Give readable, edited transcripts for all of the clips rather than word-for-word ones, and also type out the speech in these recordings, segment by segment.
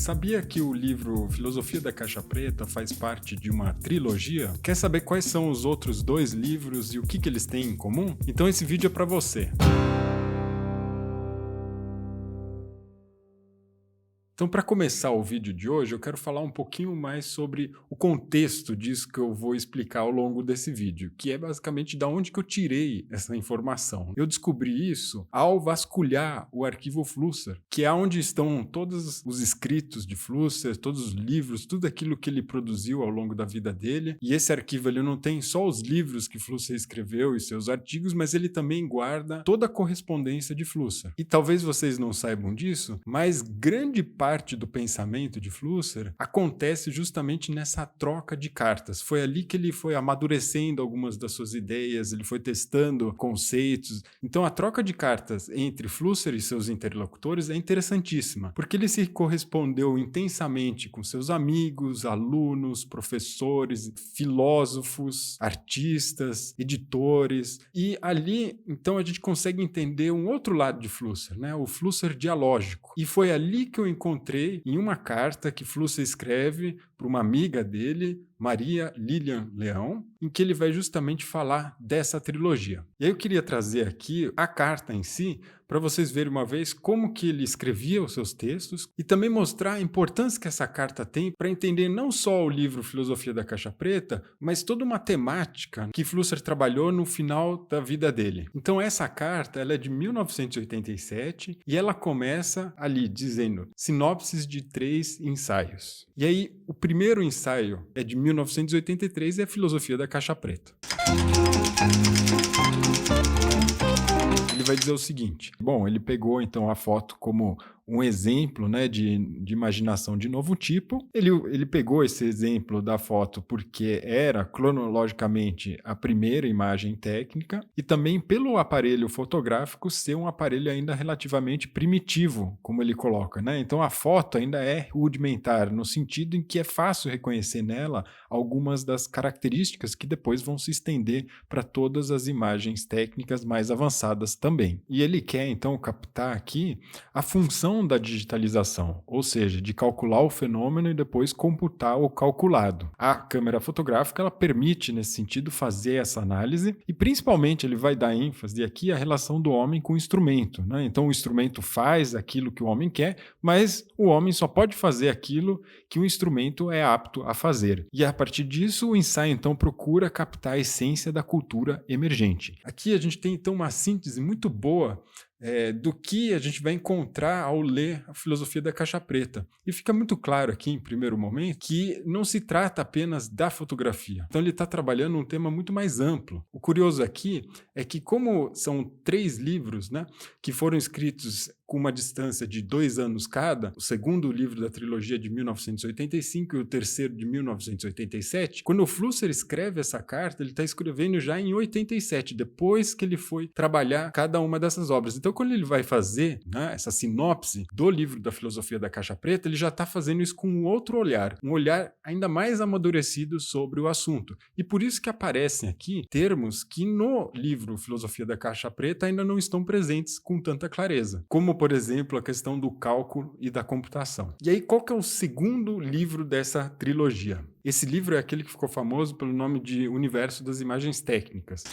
Sabia que o livro Filosofia da Caixa Preta faz parte de uma trilogia? Quer saber quais são os outros dois livros e o que eles têm em comum? Então esse vídeo é para você. Então, para começar o vídeo de hoje, eu quero falar um pouquinho mais sobre o contexto disso que eu vou explicar ao longo desse vídeo, que é basicamente da onde que eu tirei essa informação. Eu descobri isso ao vasculhar o arquivo Flusser, que é onde estão todos os escritos de Flusser, todos os livros, tudo aquilo que ele produziu ao longo da vida dele. E esse arquivo ele não tem só os livros que Flusser escreveu e seus artigos, mas ele também guarda toda a correspondência de Flusser. E talvez vocês não saibam disso, mas grande parte do pensamento de Flusser acontece justamente nessa troca de cartas. Foi ali que ele foi amadurecendo algumas das suas ideias, ele foi testando conceitos. Então a troca de cartas entre Flusser e seus interlocutores é interessantíssima, porque ele se correspondeu intensamente com seus amigos, alunos, professores, filósofos, artistas, editores, e ali então a gente consegue entender um outro lado de Flusser, né? O Flusser dialógico. E foi ali que eu encontrei em uma carta que Flusser escreve para uma amiga dele, Maria Lilian Leão, em que ele vai justamente falar dessa trilogia. E aí eu queria trazer aqui a carta em si, para vocês verem uma vez como que ele escrevia os seus textos e também mostrar a importância que essa carta tem para entender não só o livro Filosofia da Caixa Preta, mas toda uma temática que Flusser trabalhou no final da vida dele. Então essa carta ela é de 1987 e ela começa ali dizendo sinopses de 3 ensaios. E aí o primeiro ensaio é de 1983 e é a Filosofia da Caixa Preta. Ele vai dizer o seguinte, bom, ele pegou então a foto como um exemplo, né, de imaginação de novo tipo. Ele pegou esse exemplo da foto porque era cronologicamente a primeira imagem técnica e também pelo aparelho fotográfico ser um aparelho ainda relativamente primitivo, como ele coloca, né? Então a foto ainda é rudimentar no sentido em que é fácil reconhecer nela algumas das características que depois vão se estender para todas as imagens técnicas mais avançadas também. E ele quer então captar aqui a função da digitalização, ou seja, de calcular o fenômeno e depois computar o calculado. A câmera fotográfica ela permite, nesse sentido, fazer essa análise e, principalmente, ele vai dar ênfase aqui à relação do homem com o instrumento, né? Então, o instrumento faz aquilo que o homem quer, mas o homem só pode fazer aquilo que o instrumento é apto a fazer. E, a partir disso, o ensaio, então, procura captar a essência da cultura emergente. Aqui a gente tem, então, uma síntese muito boa do que a gente vai encontrar ao ler a Filosofia da Caixa Preta. E fica muito claro aqui, em primeiro momento, que não se trata apenas da fotografia. Então ele está trabalhando um tema muito mais amplo. O curioso aqui é que como são 3 livros, né, que foram escritos com uma distância de 2 anos cada, o segundo livro da trilogia de 1985 e o terceiro de 1987, quando o Flusser escreve essa carta, ele está escrevendo já em 87, depois que ele foi trabalhar cada uma dessas obras. Então, quando ele vai fazer, né, essa sinopse do livro da Filosofia da Caixa Preta, ele já está fazendo isso com um outro olhar, um olhar ainda mais amadurecido sobre o assunto. E por isso que aparecem aqui termos que no livro Filosofia da Caixa Preta ainda não estão presentes com tanta clareza, como, por exemplo, a questão do cálculo e da computação. E aí, qual que é o segundo livro dessa trilogia? Esse livro é aquele que ficou famoso pelo nome de Universo das Imagens Técnicas.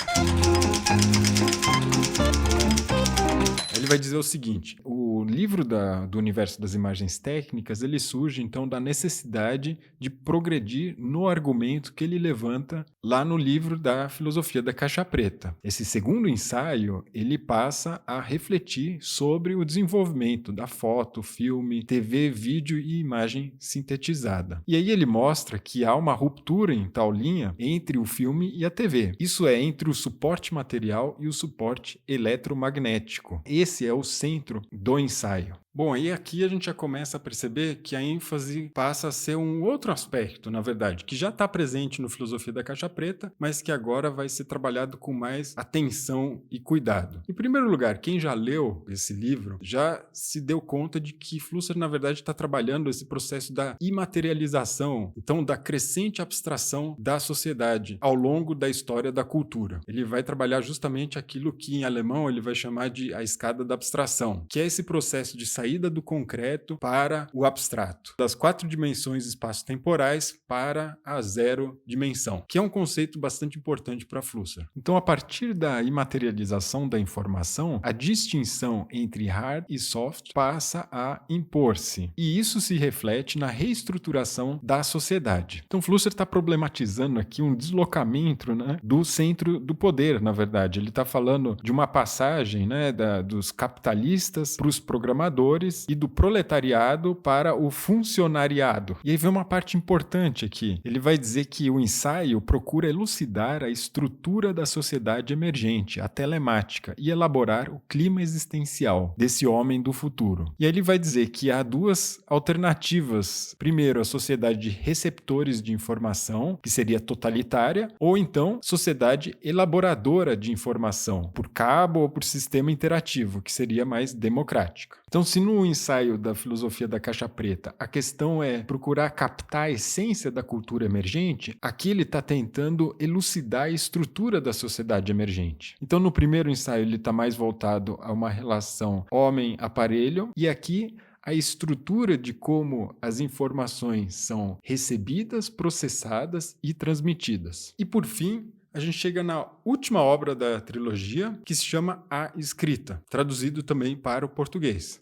Ele vai dizer o seguinte, o livro do Universo das Imagens Técnicas, ele surge então da necessidade de progredir no argumento que ele levanta lá no livro da Filosofia da Caixa Preta. Esse segundo ensaio, ele passa a refletir sobre o desenvolvimento da foto, filme, TV, vídeo e imagem sintetizada. E aí ele mostra que há uma ruptura em tal linha entre o filme e a TV. Isso é, entre o suporte material e o suporte eletromagnético. Esse é o centro do ensaio. Bom, aí aqui a gente já começa a perceber que a ênfase passa a ser um outro aspecto, na verdade, que já está presente no Filosofia da Caixa Preta, mas que agora vai ser trabalhado com mais atenção e cuidado. Em primeiro lugar, quem já leu esse livro já se deu conta de que Flusser, na verdade, está trabalhando esse processo da imaterialização, então da crescente abstração da sociedade ao longo da história da cultura. Ele vai trabalhar justamente aquilo que em alemão ele vai chamar de a escada da abstração, que é esse processo de sair saída do concreto para o abstrato, das 4 dimensões espaço-temporais para a 0 dimensão, que é um conceito bastante importante para Flusser. Então, a partir da imaterialização da informação, a distinção entre hard e soft passa a impor-se, e isso se reflete na reestruturação da sociedade. Então, Flusser está problematizando aqui um deslocamento, né, do centro do poder, na verdade. Ele está falando de uma passagem, né, dos capitalistas para os programadores e do proletariado para o funcionariado. E aí vem uma parte importante aqui. Ele vai dizer que o ensaio procura elucidar a estrutura da sociedade emergente, a telemática, e elaborar o clima existencial desse homem do futuro. E aí ele vai dizer que há 2 alternativas. Primeiro, a sociedade de receptores de informação, que seria totalitária, ou então sociedade elaboradora de informação, por cabo ou por sistema interativo, que seria mais democrática. Então, se no ensaio da filosofia da caixa preta a questão é procurar captar a essência da cultura emergente, aqui ele está tentando elucidar a estrutura da sociedade emergente. Então, no primeiro ensaio ele está mais voltado a uma relação homem-aparelho, e aqui a estrutura de como as informações são recebidas, processadas e transmitidas. E por fim, a gente chega na última obra da trilogia, que se chama A Escrita, traduzido também para o português.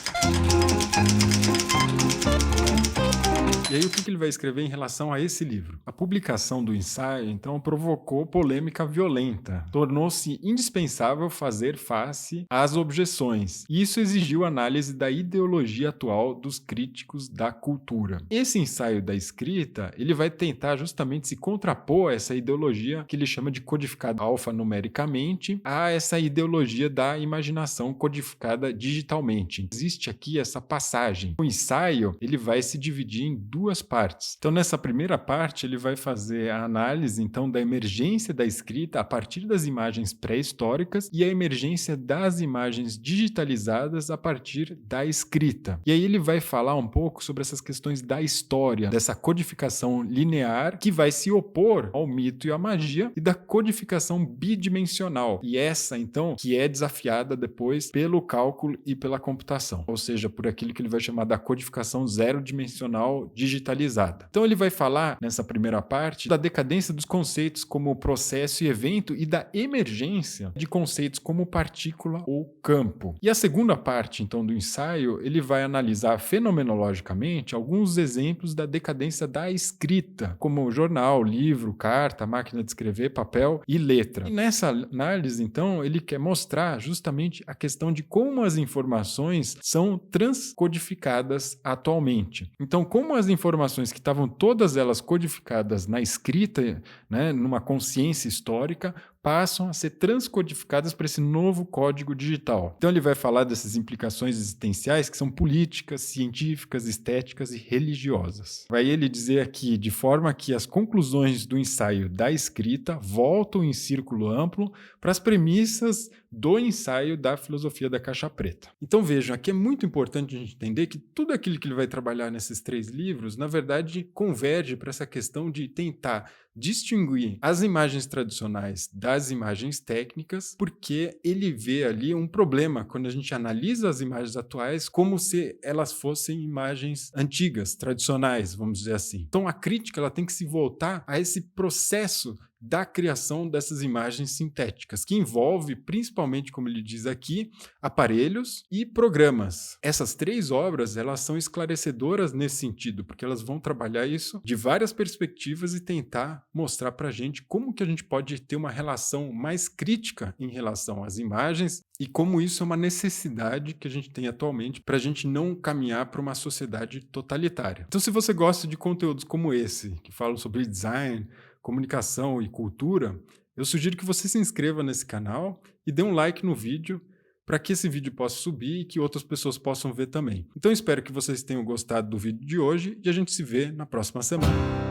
E aí, o que ele vai escrever em relação a esse livro? A publicação do ensaio, então, provocou polêmica violenta. Tornou-se indispensável fazer face às objeções. E isso exigiu análise da ideologia atual dos críticos da cultura. Esse ensaio da escrita, ele vai tentar justamente se contrapor a essa ideologia que ele chama de codificada alfanumericamente a essa ideologia da imaginação codificada digitalmente. Existe aqui essa passagem. O ensaio, ele vai se dividir em 2 partes. Então, nessa primeira parte, ele vai fazer a análise, então, da emergência da escrita a partir das imagens pré-históricas e a emergência das imagens digitalizadas a partir da escrita. E aí ele vai falar um pouco sobre essas questões da história, dessa codificação linear que vai se opor ao mito e à magia, e da codificação bidimensional. E essa, então, que é desafiada depois pelo cálculo e pela computação, ou seja, por aquilo que ele vai chamar da codificação 0-dimensional digitalizada. Então ele vai falar, nessa primeira parte, da decadência dos conceitos como processo e evento e da emergência de conceitos como partícula ou campo. E a segunda parte, então, do ensaio, ele vai analisar fenomenologicamente alguns exemplos da decadência da escrita, como jornal, livro, carta, máquina de escrever, papel e letra. E nessa análise, então, ele quer mostrar justamente a questão de como as informações são transcodificadas atualmente. Então, como as informações que estavam todas elas codificadas na escrita, né, numa consciência histórica, passam a ser transcodificadas para esse novo código digital. Então ele vai falar dessas implicações existenciais que são políticas, científicas, estéticas e religiosas. Vai ele dizer aqui, de forma que as conclusões do ensaio da escrita voltam em círculo amplo para as premissas do ensaio da filosofia da caixa preta. Então vejam, aqui é muito importante a gente entender que tudo aquilo que ele vai trabalhar nesses 3 livros, na verdade, converge para essa questão de tentar distinguir as imagens tradicionais das imagens técnicas, porque ele vê ali um problema quando a gente analisa as imagens atuais como se elas fossem imagens antigas, tradicionais, vamos dizer assim. Então a crítica ela tem que se voltar a esse processo da criação dessas imagens sintéticas, que envolve principalmente, como ele diz aqui, aparelhos e programas. Essas 3 obras, elas são esclarecedoras nesse sentido, porque elas vão trabalhar isso de várias perspectivas e tentar mostrar para a gente como que a gente pode ter uma relação mais crítica em relação às imagens e como isso é uma necessidade que a gente tem atualmente para a gente não caminhar para uma sociedade totalitária. Então, se você gosta de conteúdos como esse, que falam sobre design, comunicação e cultura, eu sugiro que você se inscreva nesse canal e dê um like no vídeo para que esse vídeo possa subir e que outras pessoas possam ver também. Então espero que vocês tenham gostado do vídeo de hoje e a gente se vê na próxima semana.